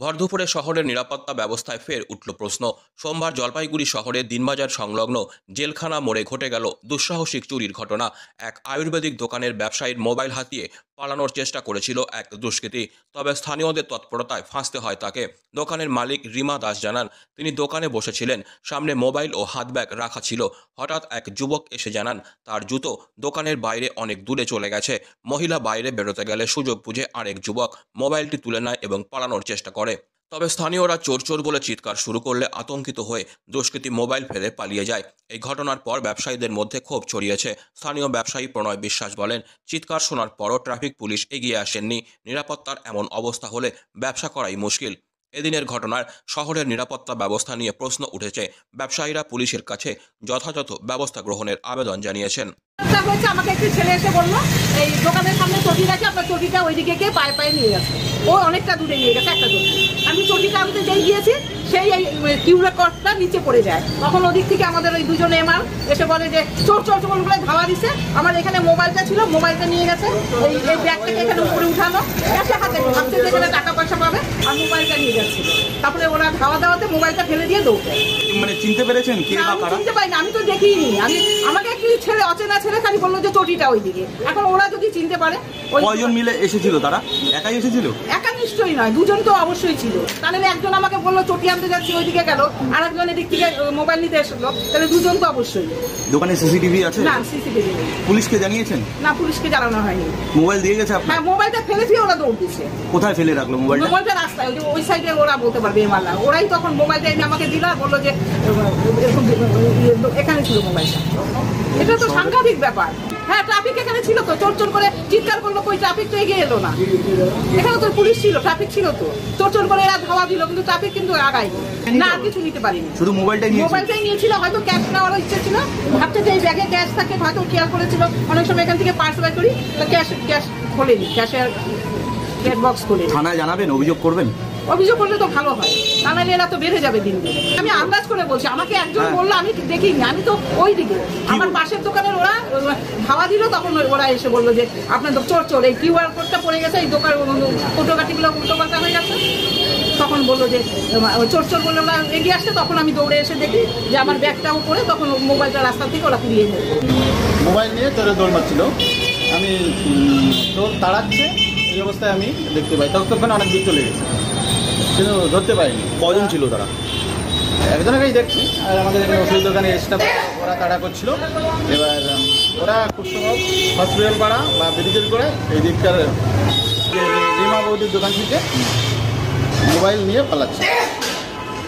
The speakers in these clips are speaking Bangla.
ভরদুপুরে শহরের নিরাপত্তা ব্যবস্থায় ফের উঠল প্রশ্ন। সোমবার জলপাইগুড়ি শহরের দিনবাজার সংলগ্ন জেলখানা মোড়ে ঘটে গেল দুঃসাহসিক চুরির ঘটনা। এক আয়ুর্বেদিক দোকানের ব্যবসায়ীর মোবাইল হাতিয়ে পালানোর চেষ্টা করেছিল এক দুষ্কৃতী, তবে স্থানীয়দের তৎপরতায় ফাঁসতে হয় তাকে। দোকানের মালিক রিমা দাস জানান, তিনি দোকানে বসেছিলেন, সামনে মোবাইল ও হাত ব্যাগ রাখা ছিল। হঠাৎ এক যুবক এসে জানান তার জুতো দোকানের বাইরে অনেক দূরে চলে গেছে। মহিলা বাইরে বেরোতে গেলে সুযোগ বুঝে আরেক যুবক মোবাইলটি তুলে নেয় এবং পালানোর চেষ্টা করে। তবে স্থানীয়রা চোর চোর বলে চিৎকার শুরু করলে আতঙ্কিত হয়ে দুষ্কৃতী মোবাইল ফেলে পালিয়ে যায়। এই ঘটনার পর ব্যবসায়ীদের মধ্যে ক্ষোভ ছড়িয়েছে। স্থানীয় ব্যবসায়ী প্রণয় বিশ্বাস বলেন, চিৎকার শোনার পরও ট্রাফিক পুলিশ এগিয়ে আসেননি। নিরাপত্তার এমন অবস্থা হলে ব্যবসা করাই মুশকিল। এদিনের ঘটনার শহরের নিরাপত্তা ব্যবস্থা নিয়ে প্রশ্ন উঠেছে। ব্যবসায়ীরা পুলিশের কাছে যথাযথ ব্যবস্থা গ্রহণের আবেদন জানিয়েছেন। আমাকে একটি ছেলে এসে বললো, এই দোকানের সামনে চটি আছে, আপনার চটিটা ওইদিকে গিয়ে পায়ে পায়ে নিয়ে গেছে। ও অনেকটা দূরে নিয়ে গেছে একটা চটি। আমি চটিটা আনতে যেই গিয়েছি, সেই এই কিউআর কোডটা নিচে পড়ে যায়। তখন ওদিক থেকে আমাদের ওই দুজন এমার এসে বলে যে চোর চোর চোর বলে ধাওয়া দিচ্ছে। আমার এখানে মোবাইলটা ছিল, মোবাইলটা নিয়ে গেছে। এই ব্যাগটাকে এখানে উপরে উঠানো, ক্যাশে হাতে ভাবছে যেখানে টাকা পয়সা পাবে, আর মোবাইলটা নিয়ে যাচ্ছিল। তারপরে ওরা ধাওয়া দেওয়াতে মোবাইলটা ফেলে দিয়ে দৌড়ে। মানে চিনতে পেরেছেন কে বা কারা? চিনতে পারিনি, আমি তো দেখিনি। আমাকে একটি ছেলে, অচেনা ছেলে খালি বললো যে চটিটা ওইদিকে। এখন ওরা যদি চিনতে পারে। কয়জন মিলে এসেছিল? তারা একাই এসেছিল? একা নিশ্চয়ই নয়, দুজন তো অবশ্যই ছিল। তাহলে একজন আমাকে বললো চটি আনতে যাচ্ছি, ওইদিকে গেল, আর একজন এদিক থেকে মোবাইল নিতে এসেছিল। তাহলে দুজন তো অবশ্যই। দোকানে সিসিটিভি আছে? না, সিসিটিভি নেই। পুলিশকে জানিয়েছেন? না, পুলিশকে জানানো হয়নি। মোবাইল দিয়ে গেছে আপনার? হ্যাঁ, মোবাইলটা ফেলে দিয়ে ওরা দৌড় দিচ্ছে। কোথায় ফেলে রাখলো মোবাইলটা? মোবাইলটা রাস্তায়, ওই সাইডে ওরা বলতে পারবে এমালা। ওরাই তখন মোবাইলটা এনে আমাকে দিল আর বললো যে এখানে ছিল মোবাইলটা। এটা তো সাংঘাতিক ব্যাপার। হ্যাঁ, ট্রাফিক এখানে ছিল তো, চোর চোর করে চিৎকার করলো, কই ট্রাফিক তো এগিয়ে এলো না। এখানে তো পুলিশ ছিল, ট্রাফিক ছিল তো, চোর চোর করে এরা ধাওয়া দিল, কিন্তু ট্রাফিক কিন্তু আগায় না, আর কিছু নিতে পারিনি। শুধু মোবাইলটাই নিয়েছিল। হয়তো ক্যাশ নেওয়ার ইচ্ছে ছিল, ভাবছে যে এই ব্যাগে ক্যাশ থাকে, হয়তো খেয়াল করেছিল। অনেক সময় এখান থেকে পার্স বাই করি, ক্যাশ খোলেনি, ক্যাশের ক্যাশ বক্স খোলেনি। থানায় জানাবেন, অভিযোগ করবেন? অভিযোগ করলে তো ভালো হয়, তা নাহলে এরা তো বেড়ে যাবে দিন দিন। আমি আন্দাজ করে বলছি, আমাকে একজন বললো, আমি দেখিনি, আমি তো ওই দিকে আমার পাশের দোকানের ওরা ধাওয়া দিল। তখন ওরা এসে বললো যে আপনার চোর চোর, এই কিউআর কোডটা পড়ে গেছে, এই দোকান ফটোকাটিগুলো উল্টো পাল্টা হয়ে গেছে। তখন বললো যে চোর চোর বলে ওরা এগিয়ে আসছে। তখন আমি দৌড়ে এসে দেখি যে আমার ব্যাগটাও পড়ে, তখন মোবাইলটা রাস্তা থেকে ওরা ফিরিয়ে নেয়। মোবাইল নিয়ে তোরে দৌড় মারছিল, আমি তোর তাড়াচ্ছে এই অবস্থায় আমি দেখতে পাই। ততক্ষণ অনেক দূর চলে গেছে, কিন্তু ধরতে পারিনি। কজন ছিল তারা? একজনকেই দেখছি, আর আমাদের এখানে ওষুধ দোকানে স্টাফ ওরা তাড়া করছিল। এবার ওরা খুব সম্ভব হসপিটাল পাড়া বা ব্রিজের গোড়ায় এই দিকটার রিমা বৌদির দোকান থেকে মোবাইল নিয়ে পালাচ্ছে।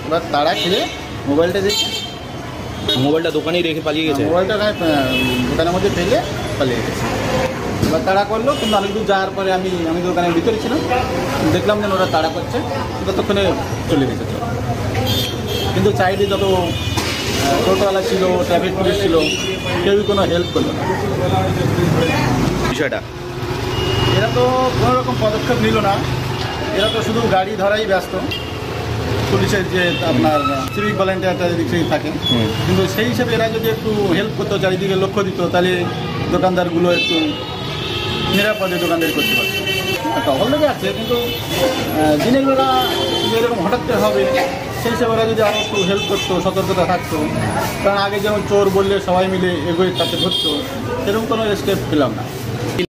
এবার তাড়া খেয়ে মোবাইলটা দেখে, মোবাইলটা দোকানেই রেখে পালিয়ে গেছে? মোবাইলটা দোকানের মধ্যে ফেলে পালিয়ে গেছে। এবার তাড়া করলো, কিন্তু অনেক দূর যাওয়ার পরে আমি দোকানের ভিতরে ছিলাম, দেখলাম যেন ওরা তাড়া করছে, ততক্ষণে চলে গেছে। কিন্তু চাইলে যত টোটোওয়ালা ছিল, ট্রাফিক পুলিশ ছিল, কেউই কোনো হেল্প করলো না। বিষয়টা এরা তো কোনো রকম পদক্ষেপ নিল না, এরা তো শুধু গাড়ি ধরাই ব্যস্ত। পুলিশের যে আপনার সিভিক ভলেন্টিয়ারটা যদি সেই থাকে, কিন্তু সেই হিসেবে এরা যদি একটু হেল্প করতো, চারিদিকে লক্ষ্য দিত, তাহলে দোকানদারগুলো একটু নিরাপদে দোকানদারি করতে পারত। টহল লেগে আছে, কিন্তু দিনের বেলা এরকম হঠাৎ করে হবে, সেই হিসেবে ওরা যদি আরও একটু হেল্প করতো, সতর্কতা থাকতো। কারণ আগে যেমন চোর বললে সবাই মিলে এগোয় তাকে ধরতো, সেরকম কোনো স্টেপ পেলাম না।